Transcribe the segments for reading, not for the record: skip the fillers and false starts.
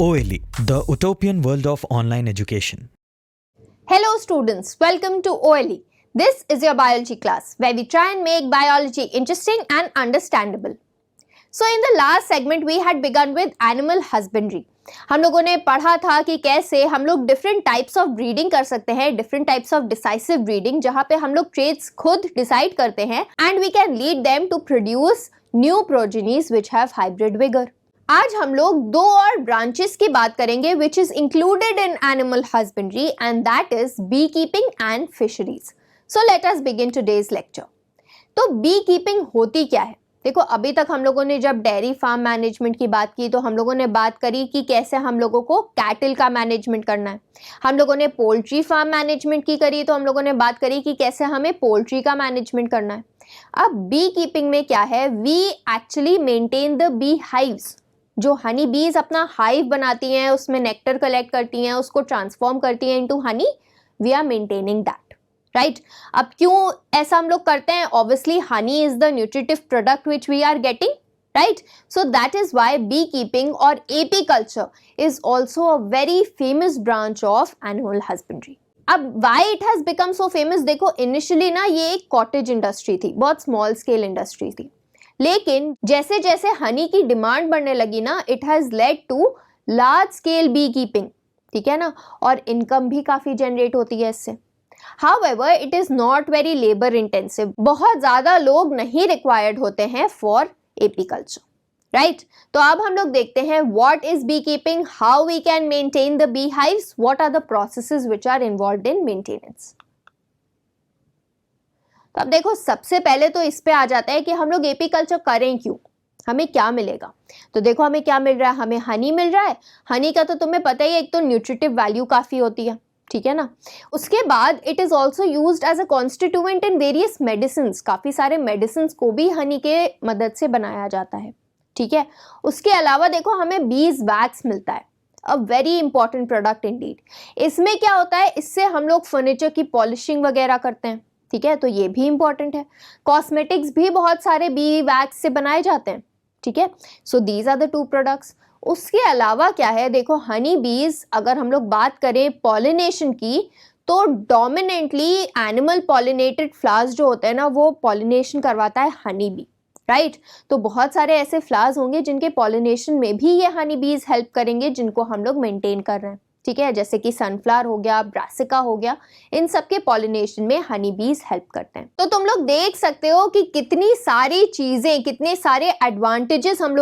OLE, the utopian world of online education. Hello students, welcome to OLE. This is your biology class where we try and make biology interesting and understandable. So in the last segment we had begun with animal husbandry. हम लोगों ने पढ़ा था कि कैसे हम लोग different types of breeding कर सकते हैं, different types of decisive breeding, जहां पे हम लोग ट्रेट्स खुद डिसाइड करते हैं and we can lead them to produce new progenies which have hybrid vigour. आज हम लोग दो और ब्रांचेस की बात करेंगे which is included in animal husbandry and that is bee keeping and fisheries. So let us begin today's lecture. तो bee keeping होती क्या है? देखो, अभी तक हम लोगों ने जब डेयरी फार्म मैनेजमेंट की बात की तो हम लोगों ने बात करी कि कैसे हम लोगों को कैटल का मैनेजमेंट करना है. हम लोगों ने पोल्ट्री फार्म मैनेजमेंट की करी तो हम लोगों ने बात करी कि कैसे हमें पोल्ट्री का मैनेजमेंट करना है. अब बी कीपिंग में क्या है? We actually maintain the bee hives. जो हनी बीज अपना हाइव बनाती हैं, उसमें नेक्टर कलेक्ट करती हैं, उसको ट्रांसफॉर्म करती हैं into honey, we are maintaining that. Right. अब क्यों ऐसा हम लोग करते हैं? Obviously honey is the nutritive product which we are getting, right. So that is why bee keeping और apiculture is also a very famous branch of animal husbandry. अब why it has become so famous? देखो, initially ना ये एक cottage industry थी, बहुत small scale industry थी, लेकिन जैसे जैसे हनी की डिमांड बढ़ने लगी ना, it has led to large scale bee keeping. ठीक है ना, और इनकम भी काफी जनरेट होती है इससे. However, it is not very labor intensive. बहुत ज्यादा लोग नहीं रिक्वायर्ड होते हैं फॉर एपीकल्चर, राइट. तो अब हम लोग देखते हैं what is beekeeping, how we can maintain the beehives, what are the processes which are involved in maintenance. तो अब देखो, सबसे पहले तो इस पे आ जाता है कि हम लोग एपीकल्चर करें क्यों, हमें क्या मिलेगा. तो देखो, हमें क्या मिल रहा है? हमें हनी मिल रहा है. हनी का तो तुम्हें पता ही है, एक तो न्यूट्रिटिव वैल्यू काफी होती है, ठीक है ना. उसके बाद it is also used as a constituent in various medicine. काफी सारे मेडिसिन को भी हनी के मदद से बनाया जाता है, ठीक है. उसके अलावा देखो, हमें बीज वैक्स मिलता है, a very important product Indeed. इसमें क्या होता है? इससे हम लोग फर्नीचर की पॉलिशिंग वगैरह करते हैं, ठीक है, तो ये भी इंपॉर्टेंट है. कॉस्मेटिक्स भी बहुत सारे बी वैक्स से बनाए जाते हैं, ठीक है. So these are the two products. उसके अलावा क्या है? देखो, हनी बीज, अगर हम लोग बात करें पॉलिनेशन की, तो डोमिनेंटली एनिमल पॉलिनेटेड फ्लावर्स जो होते हैं ना, वो पॉलिनेशन करवाता है हनी बी, राइट. तो बहुत सारे ऐसे फ्लावर्स होंगे जिनके पॉलिनेशन में भी ये हनी बीज हेल्प करेंगे, जिनको हम लोग मेंटेन कर रहे हैं, ठीक है. जैसे कि सनफ्लावर हो गया, ब्रासिका हो गया, इन सब के पॉलिनेशन में हनी बीज हेल्प करते हैं. तो तुम लोग देख सकते हो कि कितनी सारी चीजें, कितने सारे एडवांटेजेस हम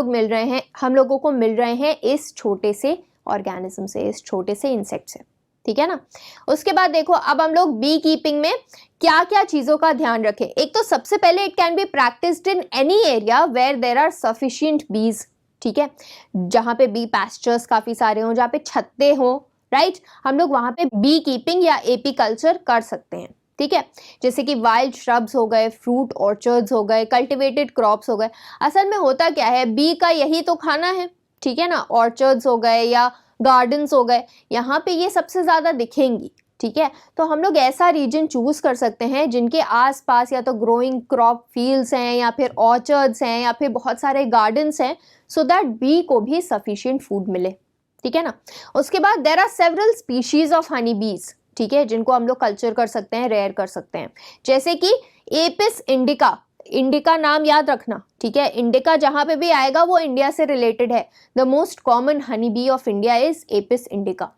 लोगों को मिल रहे हैं इस छोटे से ऑर्गेनिज्म से, इस छोटे से इंसेक्ट से, ठीक है ना. उसके बाद देखो, अब हम लोग बी कीपिंग में क्या क्या चीजों का ध्यान रखें. एक तो सबसे पहले, it can be practised in any area where there are sufficient bees, ठीक है. जहां पे बी पैस्चर्स काफी सारे हों, जहां पे छत्ते हों, राइट, हम लोग वहां पे बी कीपिंग या एपी कल्चर कर सकते हैं, ठीक है. जैसे कि वाइल्ड श्रब्स हो गए, फ्रूट ऑर्चर्ड्स हो गए, कल्टिवेटेड क्रॉप्स हो गए. असल में होता क्या है, बी का यही तो खाना है, ठीक है ना. ऑर्चर्ड्स हो गए या गार्डन्स हो गए, यहाँ पे ये सबसे ज्यादा दिखेंगी, ठीक है. तो हम लोग ऐसा रीजन चूज कर सकते हैं जिनके आसपास या तो ग्रोइंग क्रॉप फील्ड्स हैं, या फिर ऑर्चर्ड्स हैं, या फिर बहुत सारे गार्डन्स हैं, सो दैट बी को भी सफिशिएंट फूड मिले, ठीक है ना. उसके बाद there are several species of honey bees, ठीक है, जिनको हम लोग कल्चर कर सकते हैं, रेयर कर सकते हैं. जैसे कि एपिस इंडिका. इंडिका नाम याद रखना, ठीक है. इंडिका जहां पे भी आएगा वो इंडिया से रिलेटेड है. The most common honey bee of India is Apis indica.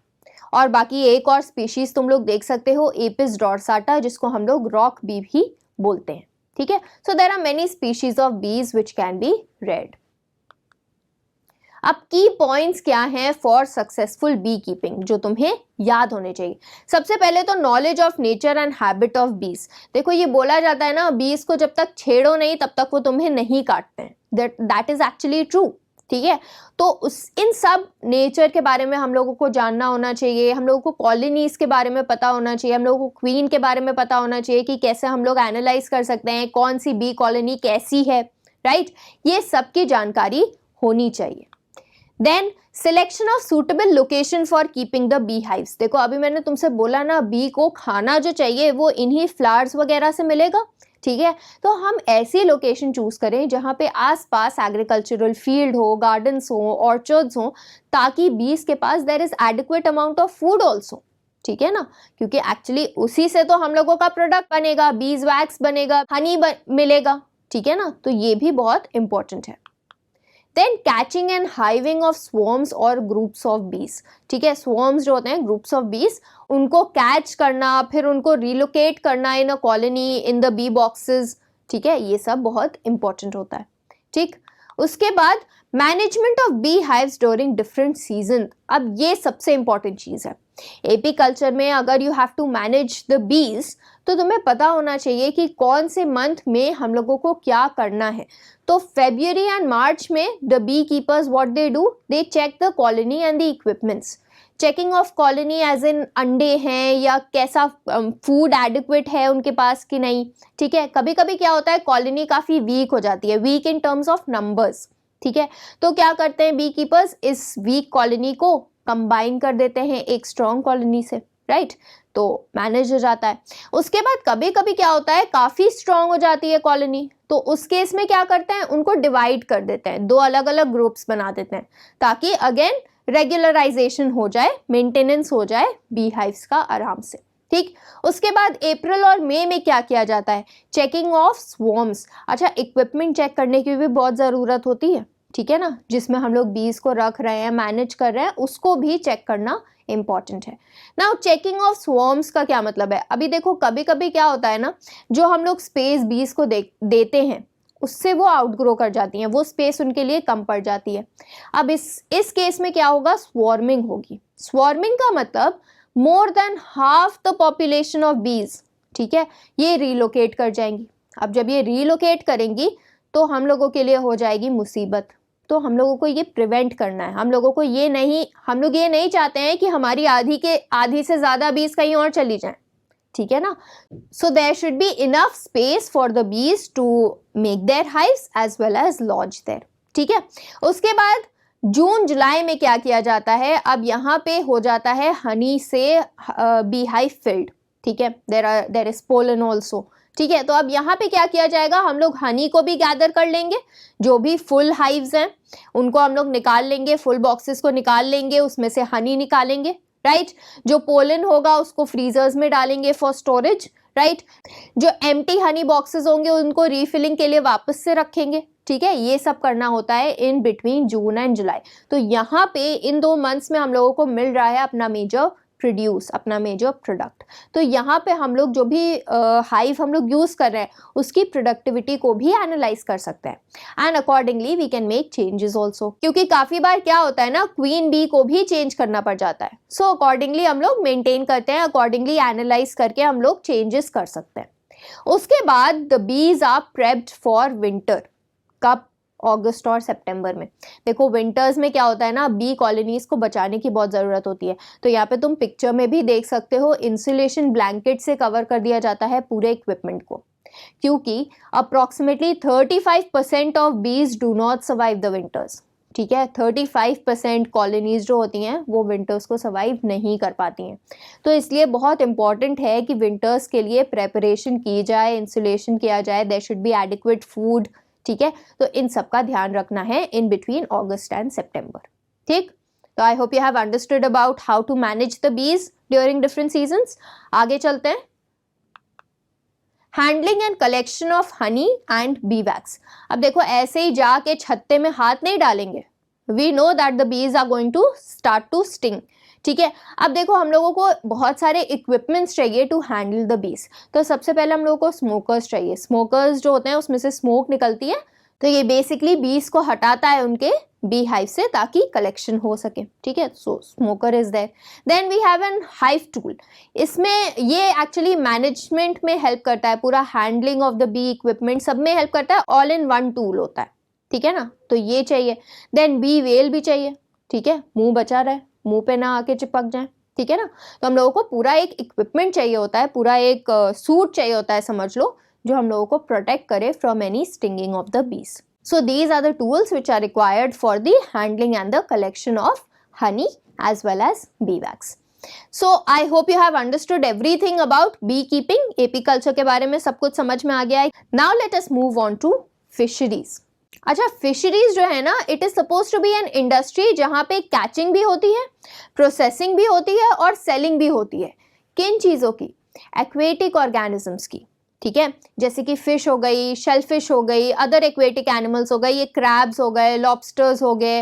और बाकी एक और स्पीशीज तुम लोग देख सकते हो, एपिस डॉर्साटा, जिसको हम लोग रॉक बी भी बोलते हैं, ठीक है. So there are many species of bees which can be reared. अब की पॉइंट्स क्या हैं फॉर सक्सेसफुल बी कीपिंग, जो तुम्हें याद होने चाहिए. सबसे पहले तो knowledge of nature and habit of बीज. देखो, ये बोला जाता है ना, बीज को जब तक छेड़ो नहीं तब तक वो तुम्हें नहीं काटते हैं. दैट इज एक्चुअली ट्रू, ठीक है. तो इन सब नेचर के बारे में हम लोगों को जानना होना चाहिए. हम लोगों को कॉलोनीज के बारे में पता होना चाहिए. हम लोगों को क्वीन के बारे में पता होना चाहिए कि कैसे हम लोग एनालाइज कर सकते हैं कौन सी बी कॉलोनी कैसी है, राइट. ये सब की जानकारी होनी चाहिए. Then selection of suitable location for keeping the bee hives. देखो, अभी मैंने तुमसे बोला ना, बी को खाना जो चाहिए वो इन्हीं फ्लावर्स वगैरह से मिलेगा, ठीक है, तो हम ऐसी लोकेशन चूज करें जहाँ पे आसपास एग्रीकल्चरल फील्ड हो, गार्डन्स हो, ऑर्चर्ड्स हो, ताकि बीज के पास there is adequate amount of food also, ठीक है ना, क्योंकि एक्चुअली उसी से तो हम लोगों का प्रोडक्ट बनेगा, बीज वैक्स बनेगा, हनी मिलेगा, ठीक है ना, तो ये भी बहुत इंपॉर्टेंट है। Then catching and hiving of swarms और ग्रुप्स ऑफ बीज, ठीक है, स्वॉर्म्स जो होते हैं ग्रुप्स ऑफ बीज, उनको कैच करना, फिर उनको रिलोकेट करना in a colony, in the bee boxes, ठीक है, ये सब बहुत इंपॉर्टेंट होता है। ठीक, उसके बाद management of bee hives during different season, अब ये सबसे इंपॉर्टेंट चीज है। एपी कल्चर में अगर you have to manage the bees, तो तुम्हें पता होना चाहिए कि कौन से मंथ में हम लोगों को क्या करना है। तो फेब्रुअरी एंड मार्च में the bee keepers what they do, they check the colony and the equipments. Checking of colony as in अंडे हैं या कैसा फूड एडिक्वेट है उनके पास कि नहीं, ठीक है। कभी कभी क्या होता है, कॉलोनी काफ़ी वीक हो जाती है, weak in terms of numbers, ठीक है, तो क्या करते हैं बी कीपर्स, इस वीक कॉलोनी को कंबाइन कर देते हैं एक स्ट्रॉन्ग कॉलोनी से, राइट, तो मैनेज हो जाता है। उसके बाद कभी कभी क्या होता है, काफ़ी स्ट्रॉन्ग हो जाती है कॉलोनी, तो उस केस में क्या करते हैं, उनको डिवाइड कर देते हैं, दो अलग अलग ग्रुप्स बना देते हैं, ताकि अगेन रेगुलराइजेशन हो जाए, मेंटेनेंस हो जाए बी हाइव्स का आराम से। ठीक, उसके बाद अप्रैल और मई में क्या किया जाता है, चेकिंग ऑफ स्वॉर्म्स। अच्छा, इक्विपमेंट चेक करने की भी बहुत ज़रूरत होती है, ठीक है ना, जिसमें हम लोग बीज को रख रहे हैं, मैनेज कर रहे हैं, उसको भी चेक करना इंपॉर्टेंट है। नाउ चेकिंग ऑफ स्वॉर्म्स का क्या मतलब है, अभी देखो कभी कभी क्या होता है ना, जो हम लोग स्पेस बीज को देते हैं उससे वो आउटग्रो कर जाती हैं, वो स्पेस उनके लिए कम पड़ जाती है। अब इस केस में क्या होगा, स्वॉर्मिंग होगी। स्वॉर्मिंग का मतलब more than half the population of बीज, ठीक है, ये रिलोकेट कर जाएंगी। अब जब ये रिलोकेट करेंगी तो हम लोगों के लिए हो जाएगी मुसीबत, तो हम लोगों को ये प्रिवेंट करना है। हम लोग ये नहीं चाहते हैं कि हमारी आधी से ज़्यादा बीज कहीं और चली जाएं, ठीक है ना। So there should be enough space for the bees to make their hives as well as lodge there, ठीक है। उसके बाद जून जुलाई में क्या किया जाता है, अब यहाँ पे हो जाता है हनी से बी हाइव फिल्ड, ठीक है, देयर इज पोलन ऑल्सो, ठीक है। तो अब यहाँ पे क्या किया जाएगा, हम लोग हनी को भी गैदर कर लेंगे, जो भी फुल हाइव्स हैं उनको हम लोग निकाल लेंगे, फुल बॉक्सेस को निकाल लेंगे, उसमें से हनी निकालेंगे, राइट। जो पोलन होगा उसको फ्रीजर्स में डालेंगे फॉर स्टोरेज, राइट। जो एम्प्टी हनी बॉक्सेस होंगे उनको रीफिलिंग के लिए वापस से रखेंगे, ठीक है। ये सब करना होता है इन बिटवीन जून एंड जुलाई। तो यहाँ पे इन 2 मंथ्स में हम लोगों को मिल रहा है अपना मेजर प्रोडक्ट। तो यहाँ पे हम लोग जो भी हाइव हम लोग यूज कर रहे हैं उसकी प्रोडक्टिविटी को भी एनालाइज कर सकते हैं and accordingly we can make changes also, क्योंकि काफी बार क्या होता है ना, क्वीन बी को भी चेंज करना पड़ जाता है। सो अकॉर्डिंगली हम लोग मेंटेन करते हैं, अकॉर्डिंगली एनालाइज करके हम लोग चेंजेस कर सकते हैं। उसके बाद the bees are prepped for winter, कब, अगस्त और सितंबर में। देखो विंटर्स में क्या होता है ना, बी कॉलोनीज को बचाने की बहुत ज़रूरत होती है, तो यहाँ पे तुम पिक्चर में भी देख सकते हो, इंसुलेशन ब्लैंकेट से कवर कर दिया जाता है पूरे इक्विपमेंट को, क्योंकि अप्रॉक्सीमेटली 35% ऑफ बीज do not survive the winters, ठीक है। 35% कॉलोनीज जो होती हैं वो विंटर्स को सर्वाइव नहीं कर पाती हैं, तो इसलिए बहुत इंपॉर्टेंट है कि विंटर्स के लिए प्रेपरेशन की जाए, इंसुलेशन किया जाए, there should be adequate food, ठीक है। तो इन सब का ध्यान रखना है in between August and September, ठीक। तो I hope you have understood about how to manage the bees during different seasons. आगे चलते हैं, handling and collection of honey and bee wax. अब देखो ऐसे ही जाके छत्ते में हाथ नहीं डालेंगे, we know that the bees are going to start to sting, ठीक है। अब देखो हम लोगों को बहुत सारे इक्विपमेंट्स चाहिए टू हैंडल द बीज। तो सबसे पहले हम लोगों को स्मोकर्स चाहिए। स्मोकर्स जो होते हैं उसमें से स्मोक निकलती है, तो ये बेसिकली बीज को हटाता है उनके बी हाइव से, ताकि कलेक्शन हो सके, ठीक है। So smoker is there. Then we have an hive tool, इसमें ये एक्चुअली मैनेजमेंट में हेल्प करता है, पूरा handling of the bee equipment सब में हेल्प करता है, ऑल इन वन टूल होता है, ठीक है ना। तो ये चाहिए। देन बी वेल भी चाहिए, ठीक है, मुंह बचा रहे, मुंह पे ना आके चिपक जाए, ठीक है ना। तो हम लोगों को पूरा एक इक्विपमेंट चाहिए होता है, पूरा एक सूट चाहिए होता है समझ लो, जो हम लोगों को प्रोटेक्ट करे from any stinging of the bees. So these are the tools which are required for the handling and the collection of honey as well as bee wax. So I hope you have understood everything about bee keeping, apiculture के बारे में सब कुछ समझ में आ गया है. Now let us move on to fisheries. अच्छा, फिशरीज जो है ना, it is suppose to be an industry जहां पे कैचिंग भी होती है, प्रोसेसिंग भी होती है और सेलिंग भी होती है. किन चीज़ों की? एक्वेटिक ऑर्गेनिजम्स की. ठीक है, जैसे कि फिश हो गई, शेलफिश हो गई, अदर एक्वेटिक एनिमल्स हो गए, ये क्रैब्स हो गए, लॉबस्टर्स हो गए,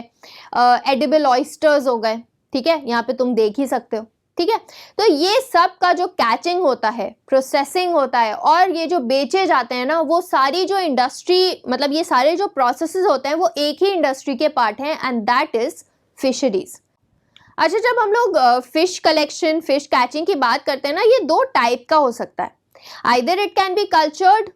एडिबल ऑयस्टर्स हो गए. ठीक है, यहाँ पे तुम देख ही सकते हो. ठीक है, तो ये सब का जो कैचिंग होता है, प्रोसेसिंग होता है और ये जो बेचे जाते हैं ना, वो सारी जो इंडस्ट्री, मतलब ये सारे जो प्रोसेसेस होते हैं वो एक ही इंडस्ट्री के पार्ट हैं, एंड दैट इज फिशरीज. अच्छा, जब हम लोग फिश कलेक्शन, फिश कैचिंग की बात करते हैं ना, ये दो टाइप का हो सकता है. Either it can B cultured,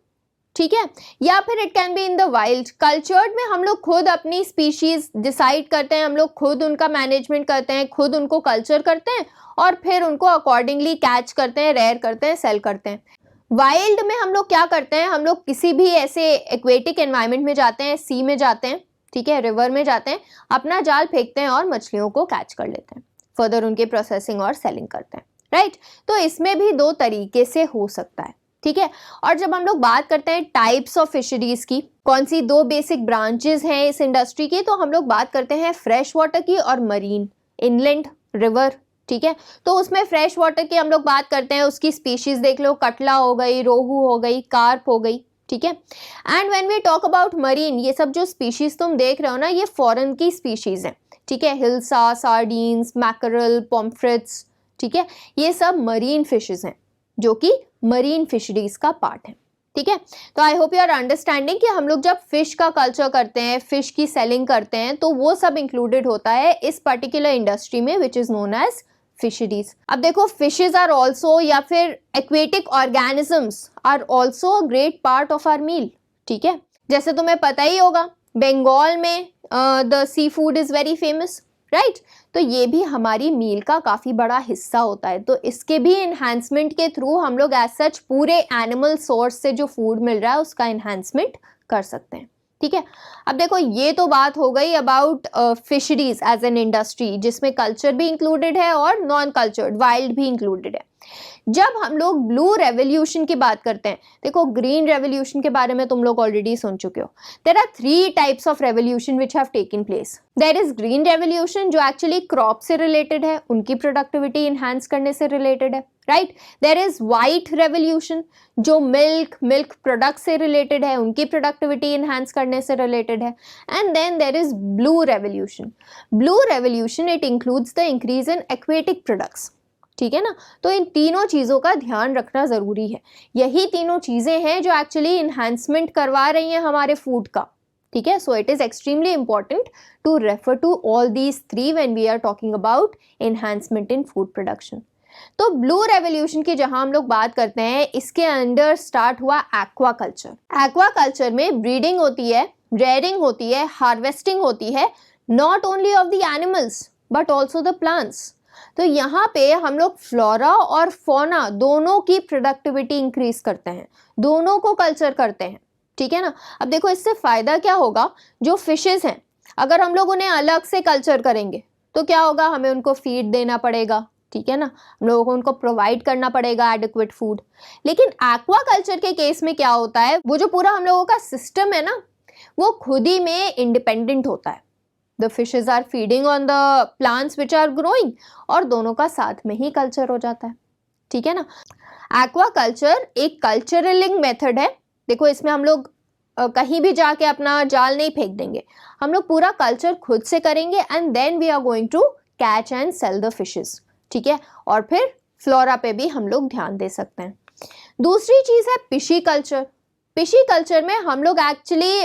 ठीक है, या फिर it can be in the wild. Cultured में हम लोग खुद अपनी स्पीशीज डिसाइड करते हैं, हम लोग खुद उनका मैनेजमेंट करते हैं, खुद उनको कल्चर करते हैं और फिर उनको अकॉर्डिंगली कैच करते हैं, रेयर करते हैं, सेल करते हैं. वाइल्ड में हम लोग क्या करते हैं, हम लोग किसी भी ऐसे एक्वेटिक एनवायरनमेंट में जाते हैं, सी में जाते हैं, ठीक है, रिवर में जाते हैं, अपना जाल फेंकते हैं और मछलियों को कैच कर लेते हैं, फर्दर उनके प्रोसेसिंग और सेलिंग करते हैं. राइट, तो इसमें भी दो तरीके से हो सकता है. ठीक है, और जब हम लोग बात करते हैं टाइप्स ऑफ फिशरीज की, कौन सी दो बेसिक ब्रांचेस हैं इस इंडस्ट्री की, तो हम लोग बात करते हैं फ्रेश वाटर की और मरीन, इनलैंड, रिवर. ठीक है, तो उसमें फ्रेश वाटर की हम लोग बात करते हैं, उसकी स्पीशीज देख लो, कटला हो गई, रोहू हो गई, कार्प हो गई. ठीक है, and when we talk about marine, ये सब जो स्पीशीज तुम देख रहे हो ना, ये फॉरेन की स्पीशीज हैं. ठीक है, हिल्सा, सार्डीन्स, मैकरल, पॉम्फ्रेट्स. ठीक है, ये सब मरीन फिशेज हैं जो कि मरीन फिशरीज का पार्ट है. ठीक है, तो I hope you are understanding कि हम लोग जब फिश का कल्चर करते हैं, फिश की सेलिंग करते हैं, तो वो सब इंक्लूडेड होता है इस पर्टिकुलर इंडस्ट्री में, which is known as fisheries. अब देखो, फिशेज आर ऑल्सो, या फिर aquatic organisms are also a great part of our meal. ठीक है, जैसे तुम्हें पता ही होगा, बंगाल में the sea food is very famous. Right, तो ये भी हमारी मील का काफ़ी बड़ा हिस्सा होता है. तो इसके भी इन्हांसमेंट के थ्रू हम लोग एज सच पूरे एनिमल सोर्स से जो फूड मिल रहा है उसका इन्हांसमेंट कर सकते हैं. ठीक है, अब देखो, ये तो बात हो गई about fisheries as an industry, जिसमें कल्चर भी इंक्लूडेड है और नॉन कल्चर्ड, वाइल्ड भी इंक्लूडेड है. जब हम लोग ब्लू रेवोल्यूशन की बात करते हैं, देखो, ग्रीन रेवोल्यूशन के बारे में तुम लोग ऑलरेडी सुन चुके हो. There are 3 types of revolution which have taken place. There is green revolution जो एक्चुअली क्रॉप से रिलेटेड है, उनकी प्रोडक्टिविटी इनहांस करने से रिलेटेड है. Right, there is white revolution जो मिल्क प्रोडक्ट से रिलेटेड है, उनकी प्रोडक्टिविटी इनहांस करने से रिलेटेड है. And then there is blue revolution. Blue revolution it includes the increase in aquatic products. ठीक है ना, तो इन तीनों चीज़ों का ध्यान रखना ज़रूरी है. यही तीनों चीज़ें हैं जो एक्चुअली इन्हांसमेंट करवा रही हैं हमारे फूड का. ठीक है, so it is extremely important to refer to all these 3 when we are talking about enhancement in food production. तो ब्लू रेवोल्यूशन की जहां हम लोग बात करते हैं, इसके अंडर स्टार्ट हुआ एक्वाकल्चर. एक्वाकल्चर में ब्रीडिंग होती है, रेयरिंग होती है, हार्वेस्टिंग होती है, not only of the animals but also the plants. तो यहाँ पे हम लोग फ्लोरा और फौना दोनों की प्रोडक्टिविटी इंक्रीज करते हैं, दोनों को कल्चर करते हैं. ठीक है ना, अब देखो, इससे फायदा क्या होगा, जो फिशेज हैं अगर हम लोग उन्हें अलग से कल्चर करेंगे तो क्या होगा, हमें उनको फीड देना पड़ेगा. ठीक है ना, हम लोगों को उनको प्रोवाइड करना पड़ेगा एडिक्वेट फूड. लेकिन एक्वाकल्चर के केस में क्या होता है, वो जो पूरा हम लोगों का सिस्टम है ना, वो खुद ही में इंडिपेंडेंट होता है. The fishes are feeding on the plants which are growing और दोनों का साथ में ही कल्चर हो जाता है. ठीक है ना, एक्वाकल्चर एक कल्चरलिंग मेथड है. देखो, इसमें हम लोग कहीं भी जाके अपना जाल नहीं फेंक देंगे, हम लोग पूरा कल्चर खुद से करेंगे and then we are going to catch and sell the fishes. ठीक है, और फिर फ्लोरा पे भी हम लोग ध्यान दे सकते हैं. दूसरी चीज़ है पिशी कल्चर. पिशी कल्चर में हम लोग एक्चुअली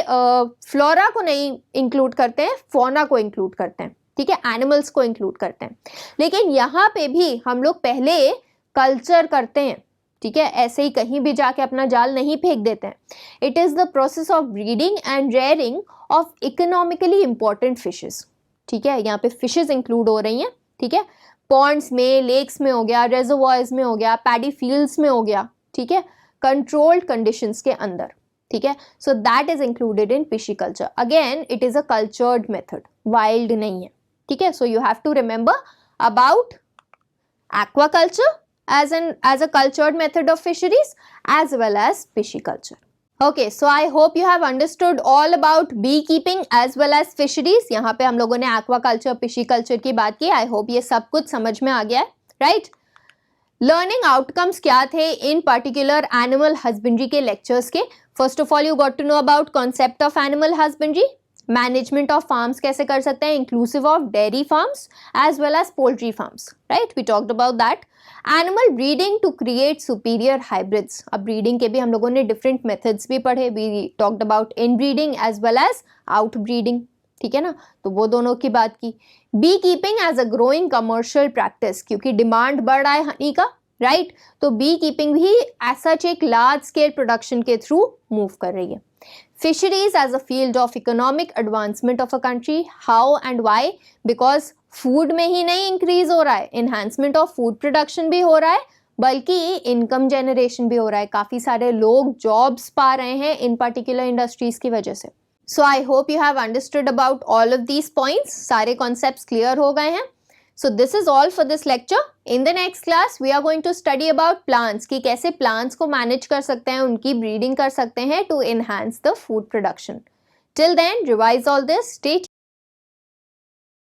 फ्लोरा को नहीं इंक्लूड करते हैं, फौना को इंक्लूड करते हैं. ठीक है, एनिमल्स को इंक्लूड करते हैं. लेकिन यहाँ पे भी हम लोग पहले कल्चर करते हैं. ठीक है, ऐसे ही कहीं भी जाके अपना जाल नहीं फेंक देते हैं. It is the process of breeding and rearing of economically important fishes. ठीक है, यहाँ पे फिशेज इंक्लूड हो रही हैं. ठीक है, पॉन्ड्स में, लेक्स में हो गया, रेजर्वॉयर्स में हो गया, पैडी फील्ड्स में हो गया. ठीक है, कंट्रोल्ड कंडीशंस के अंदर. ठीक है, so that is included in pisciculture. Again it is a cultured method, wild नहीं है. ठीक है, so you have to remember about aquaculture as a cultured method of fisheries as well as pisciculture. Okay, so I hope you have understood all about beekeeping as well as fisheries. यहाँ पे हम लोगों ने aquaculture, pisciculture की बात की. I hope ये सब कुछ समझ में आ गया है, right? लर्निंग आउटकम्स क्या थे इन पर्टिकुलर एनिमल हस्बेंड्री के लेक्चर्स के? First of all you got to know about concept of animal husbandry, management of farms कैसे कर सकते हैं inclusive of dairy farms as well as poultry farms, right? We talked about that. Animal breeding to create superior hybrids. अब breeding के भी हम लोगों ने डिफरेंट मेथड्स भी पढ़े. We talked about in breeding as well as out breeding, ठीक है ना? तो वो दोनों की बात की. Bee keeping as a growing commercial practice, क्योंकि डिमांड बढ़ रहा है हनी का, राइट? तो बी कीपिंग भी एज सच एक लार्ज स्केल प्रोडक्शन के थ्रू मूव कर रही है. Fisheries as a field of economic advancement of a country. How and why? Because food में ही नहीं इंक्रीज हो रहा है, इन्हांसमेंट ऑफ फूड प्रोडक्शन भी हो रहा है, बल्कि इनकम जनरेशन भी हो रहा है. काफ़ी सारे लोग जॉब्स पा रहे हैं इन पर्टिकुलर इंडस्ट्रीज की वजह से. So I hope you have understood about all of these points. सारे कॉन्सेप्ट्स क्लियर हो गए हैं. So this is all for this lecture. In the next class we are going to study about plants, कि कैसे plants को manage कर सकते हैं, उनकी breeding कर सकते हैं to enhance the food production. Till then revise all this. Stay